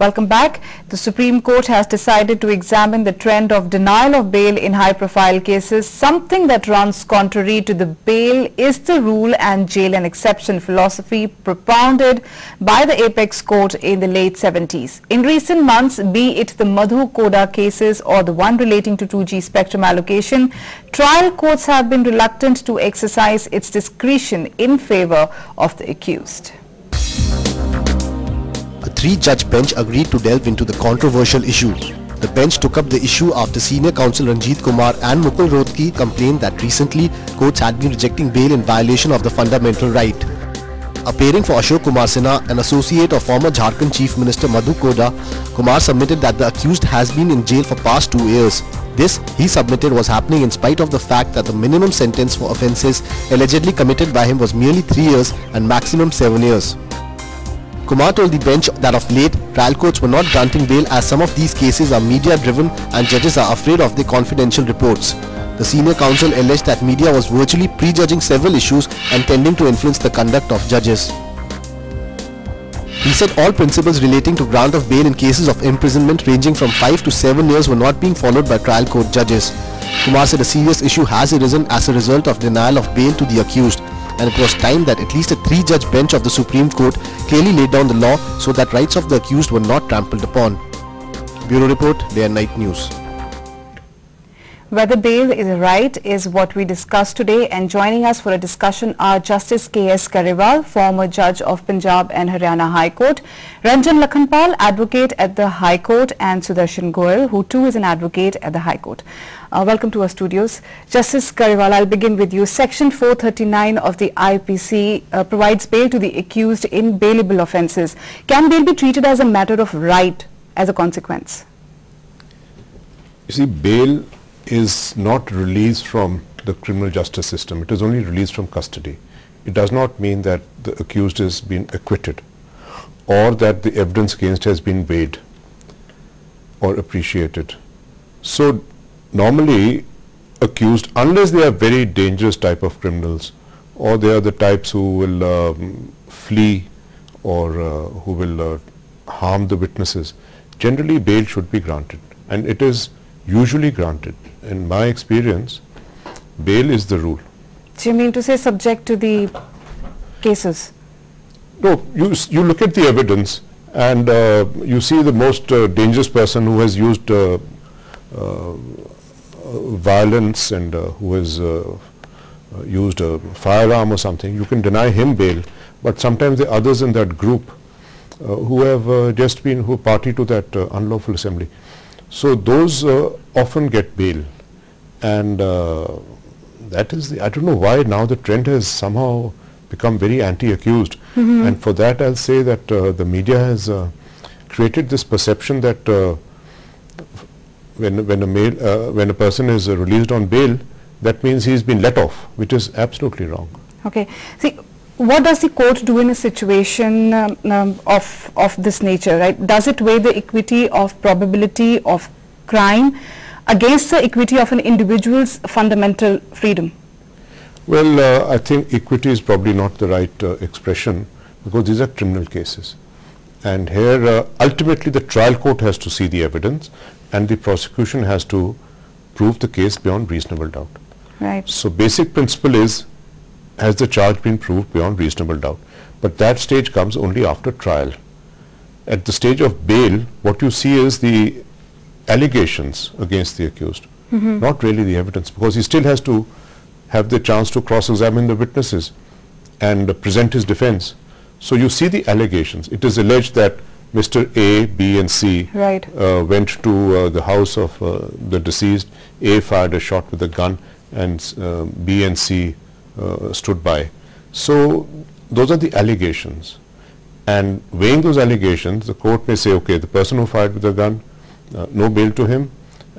Welcome back. The Supreme Court has decided to examine the trend of denial of bail in high-profile cases. Something that runs contrary to the bail is the rule and jail and exception philosophy propounded by the Apex Court in the late 70s. In recent months, be it the Madhu Koda cases or the one relating to 2G spectrum allocation, trial courts have been reluctant to exercise its discretion in favor of the accused. A three-judge bench agreed to delve into the controversial issue. The bench took up the issue after senior counsel Ranjit Kumar and Mukul Rohtgi complained that recently courts had been rejecting bail in violation of the fundamental right. Appearing for Ashok Kumar Sinha, an associate of former Jharkhand Chief Minister Madhu Koda, Kumar submitted that the accused has been in jail for past 2 years. This, he submitted, was happening in spite of the fact that the minimum sentence for offences allegedly committed by him was merely 3 years and maximum 7 years. Kumar told the bench that of late, trial courts were not granting bail as some of these cases are media-driven and judges are afraid of the confidential reports. The senior counsel alleged that media was virtually prejudging several issues and tending to influence the conduct of judges. He said all principles relating to grant of bail in cases of imprisonment ranging from 5 to 7 years were not being followed by trial court judges. Kumar said a serious issue has arisen as a result of denial of bail to the accused, and it was time that at least a three-judge bench of the Supreme Court clearly laid down the law so that rights of the accused were not trampled upon. Bureau Report, Day and Night News. Whether bail is a right is what we discussed today, and joining us for a discussion are Justice K.S. Kariwal, former judge of Punjab and Haryana High Court, Ranjan Lakhanpal, advocate at the High Court, and Sudarshan Goyal, who too is an advocate at the High Court. Welcome to our studios. Justice Kariwal, I'll begin with you. Section 439 of the IPC provides bail to the accused in bailable offences. Can bail be treated as a matter of right as a consequence? You see, bail is not released from the criminal justice system. It is only released from custody. It does not mean that the accused has been acquitted or that the evidence against has been weighed or appreciated. So normally accused, unless they are very dangerous type of criminals or they are the types who will flee or who will harm the witnesses, generally bail should be granted, and it is usually granted. In my experience, bail is the rule. Do you mean to say subject to the cases? No, you look at the evidence and you see the most dangerous person who has used violence and who has used a firearm or something. You can deny him bail, but sometimes the others in that group who have just been, who party to that unlawful assembly. So those often get bail, and that is the, I don't know why now the trend has somehow become very anti-accused, and for that I'll say that the media has created this perception that when a person is released on bail, that means he's been let off, which is absolutely wrong. Okay. See, what does the court do in a situation of this nature, right? Does it weigh the equity of probability of crime against the equity of an individual's fundamental freedom? Well, I think equity is probably not the right expression, because these are criminal cases. And here, ultimately, the trial court has to see the evidence and the prosecution has to prove the case beyond reasonable doubt. Right. So basic principle is, has the charge been proved beyond reasonable doubt? But that stage comes only after trial. At the stage of bail, what you see is the allegations against the accused, not really the evidence, because he still has to have the chance to cross-examine the witnesses and present his defense. So you see the allegations. It is alleged that Mr. A, B and C went to the house of the deceased. A fired a shot with a gun and B and C stood by. So those are the allegations, and weighing those allegations, the court may say, okay, the person who fired with the gun, no bail to him,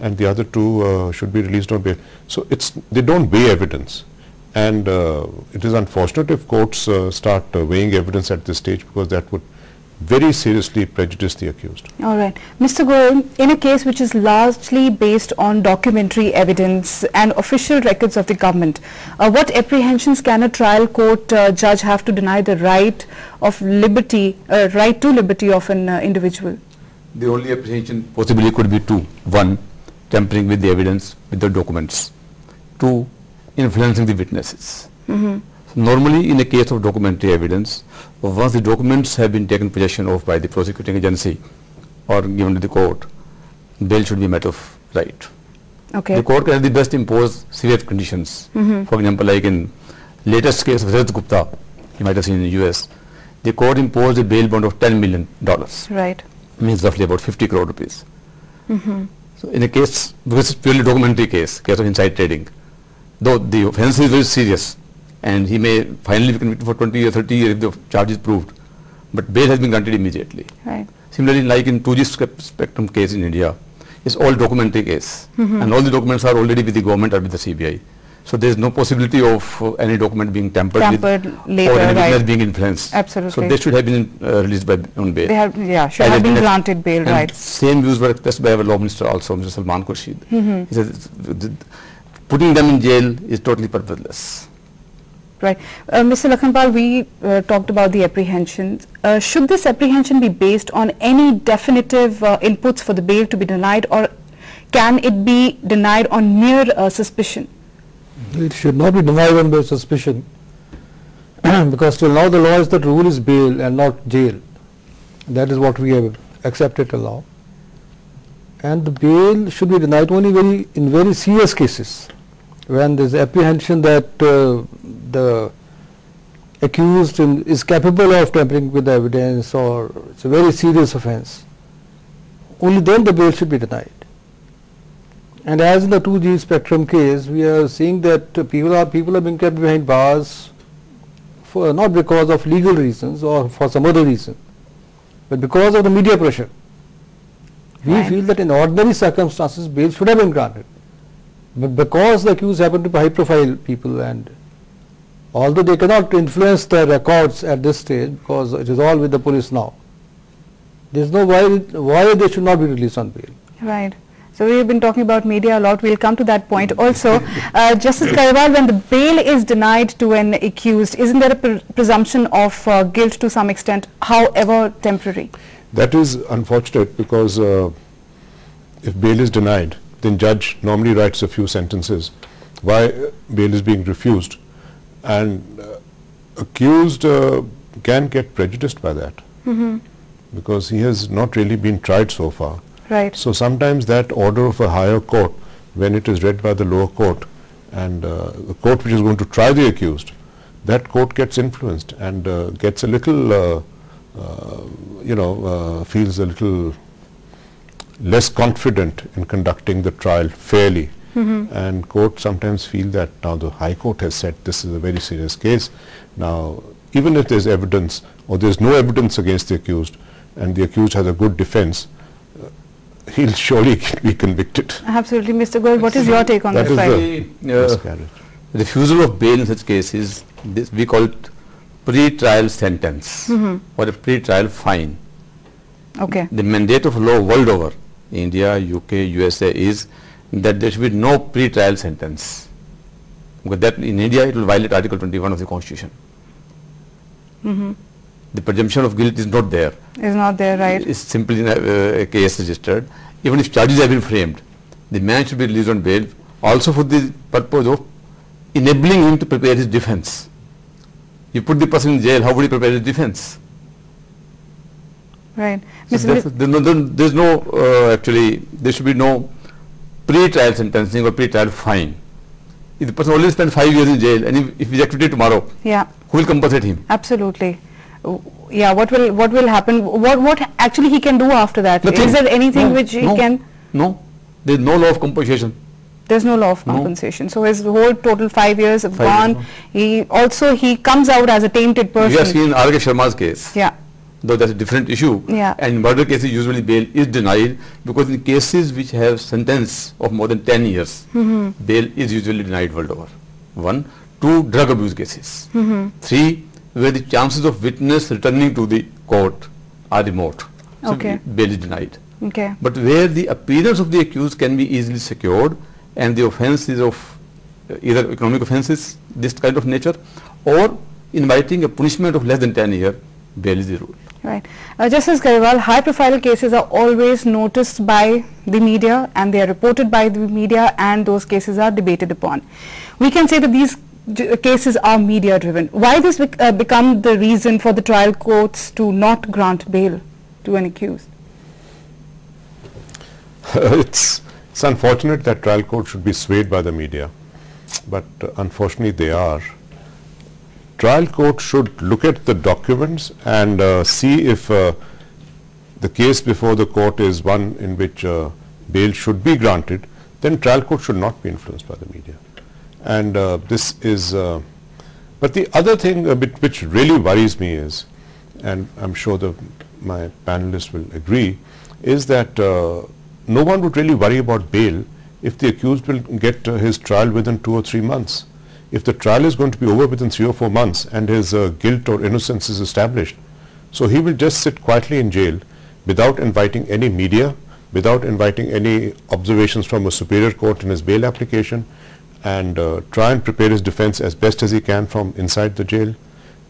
and the other two should be released on bail. So they don't weigh evidence, and it is unfortunate if courts start weighing evidence at this stage, because that would very seriously prejudice the accused. All right. Mr. Goyal, in a case which is largely based on documentary evidence and official records of the government, what apprehensions can a trial court judge have to deny the right of liberty, right to liberty of an individual? the only apprehension possibly could be two. One, tampering with the evidence, with the documents. Two, influencing the witnesses. So normally in a case of documentary evidence, once the documents have been taken possession of by the prosecuting agency or given to the court, bail should be a matter of right. Okay. The court can at the best impose severe conditions. For example, like in latest case of Rajat Gupta, you might have seen in the US, the court imposed a bail bond of $10 million. Right. Means roughly about 50 crore rupees. So in a case, because it's purely documentary case of inside trading, though the offence is very serious and he may finally be convicted for 20 or 30 years if the charge is proved, but bail has been granted immediately. Right. Similarly, like in 2G spectrum case in India, it's all documentary case and all the documents are already with the government or with the CBI. So there is no possibility of any document being tampered with later, or any witness right. being influenced. Absolutely. So they should have been released on bail. They have, yeah, should have been granted bail, and right. Same views were expressed by our law minister also, Mr. Salman Khurshid. He said putting them in jail is totally purposeless. Right. Mr. Lakhanpal, we talked about the apprehensions. Should this apprehension be based on any definitive inputs for the bail to be denied, or can it be denied on mere suspicion? It should not be denied on mere suspicion because till now the law is that rule is bail and not jail. That is what we have accepted till now. And the bail should be denied only in very serious cases, when there is apprehension that the accused is capable of tampering with the evidence or it's a very serious offence. Only then the bail should be denied. And as in the 2G spectrum case, we are seeing that people are being kept behind bars for not because of legal reasons or for some other reason, but because of the media pressure. We feel that in ordinary circumstances bail should have been granted, but because the accused happen to be high profile people, and although they cannot influence the records at this stage because it is all with the police now, there is no why they should not be released on bail. Right. So we have been talking about media a lot. We'll come to that point also. Justice Kariwal, when the bail is denied to an accused, isn't there a presumption of guilt to some extent, however temporary? That is unfortunate because if bail is denied, then judge normally writes a few sentences why bail is being refused, and accused can get prejudiced by that because he has not really been tried so far. Right. So sometimes that order of a higher court, when it is read by the lower court, and the court which is going to try the accused, that court gets influenced and gets a little, feels a little less confident in conducting the trial fairly. And courts sometimes feel that now the High Court has said this is a very serious case. Now, even if there is evidence or there is no evidence against the accused and the accused has a good defense, he'll surely be convicted. Absolutely. Mr. Goel, what is your take on That this? is Refusal of bail in such cases, we call it pre-trial sentence or a pre-trial fine. Okay. The mandate of law world over, India, UK, USA, is that there should be no pre-trial sentence. Because that in India it will violate Article 21 of the Constitution. The presumption of guilt is not there. Is not there, right? It's simply a case registered. Even if charges have been framed, the man should be released on bail also for the purpose of enabling him to prepare his defense. You put the person in jail, how would he prepare his defense? Right. So there's no, actually, there should be no pre-trial sentencing or pre-trial fine. If the person already spent 5 years in jail and if he's acquitted tomorrow, yeah, who will compensate him? Absolutely. Yeah, what will happen? What actually he can do after that? Nothing. Is there anything which he can? No, there is no law of compensation. There's no law of compensation. So his whole total 5 years have gone. He comes out as a tainted person. You have seen R.K. Sharma's case. Yeah. Though that's a different issue. Yeah. And in murder cases usually bail is denied because in cases which have sentence of more than 10 years, bail is usually denied world over. 1. 2. Drug abuse cases. 3. Where the chances of witness returning to the court are remote. So Okay. bail is denied. Okay. But where the appearance of the accused can be easily secured and the offence is of either economic offences, this kind of nature, or inviting a punishment of less than 10 years, bail is the rule. Right. Justice Grewal, high-profile cases are always noticed by the media and they are reported by the media, and those cases are debated upon. We can say that these cases are media-driven. Why this become the reason for the trial courts to not grant bail to an accused? It's unfortunate that trial courts should be swayed by the media, but unfortunately they are. Trial court should look at the documents and see if the case before the court is one in which bail should be granted. Then trial court should not be influenced by the media. And this is, but the other thing which really worries me is, and I'm sure my panelists will agree, is that no one would really worry about bail if the accused will get his trial within 2 or 3 months. If the trial is going to be over within 3 or 4 months and his guilt or innocence is established, so he will just sit quietly in jail without inviting any media, without inviting any observations from a superior court in his bail application, and try and prepare his defense as best as he can from inside the jail,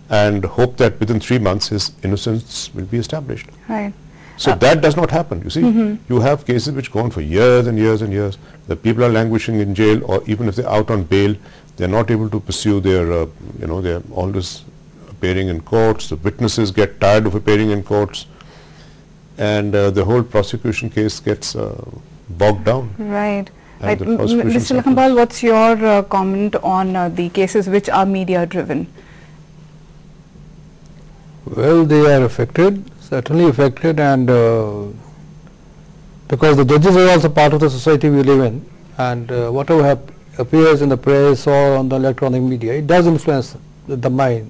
and hope that within 3 months his innocence will be established. Right. So that does not happen. You see, you have cases which go on for years and years and years. The people are languishing in jail, or even if they're out on bail, they're not able to pursue their, they're always appearing in courts. The witnesses get tired of appearing in courts, and the whole prosecution case gets bogged down. Right. Right. Mr. Lakhanpal, what's your comment on the cases which are media-driven? Well, they are affected, certainly affected, and because the judges are also part of the society we live in, and whatever appears in the press or on the electronic media, it does influence the mind,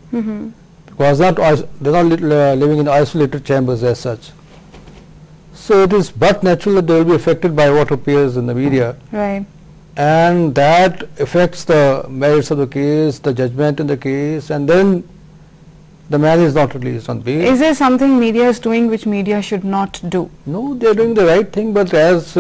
because they're not living in isolated chambers as such. So it is but natural that they will be affected by what appears in the media. Right. And that affects the merits of the case, the judgment in the case, and then the man is not released on bail. Is there something media is doing which media should not do? No, they are doing the right thing, but as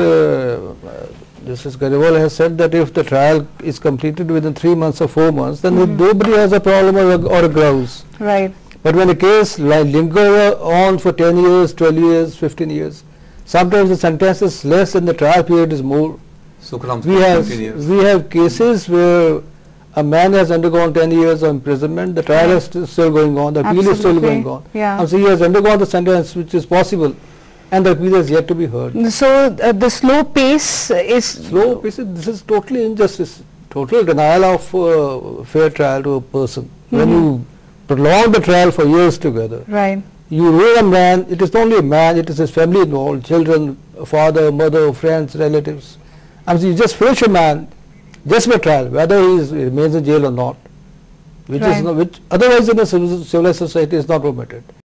Justice Grewal has said, that if the trial is completed within 3 months or 4 months, then nobody has a problem or a grouse. Right. But when a case lingers on for 10 years, 12 years, 15 years, sometimes the sentence is less and the trial period is more. So we have cases where a man has undergone 10 years of imprisonment, the trial is still going on, the appeal is still going on. Yeah. And so he has undergone the sentence which is possible, and the appeal is yet to be heard. So the slow pace is... Slow pace, this is totally injustice, total denial of fair trial to a person. When you prolong the trial for years together, Right. you ruin a man, it is not only a man, it is his family involved, children, father, mother, friends, relatives. And so you just finish a man just by trial, whether he remains in jail or not, which is not, which otherwise in a civilized society is not permitted.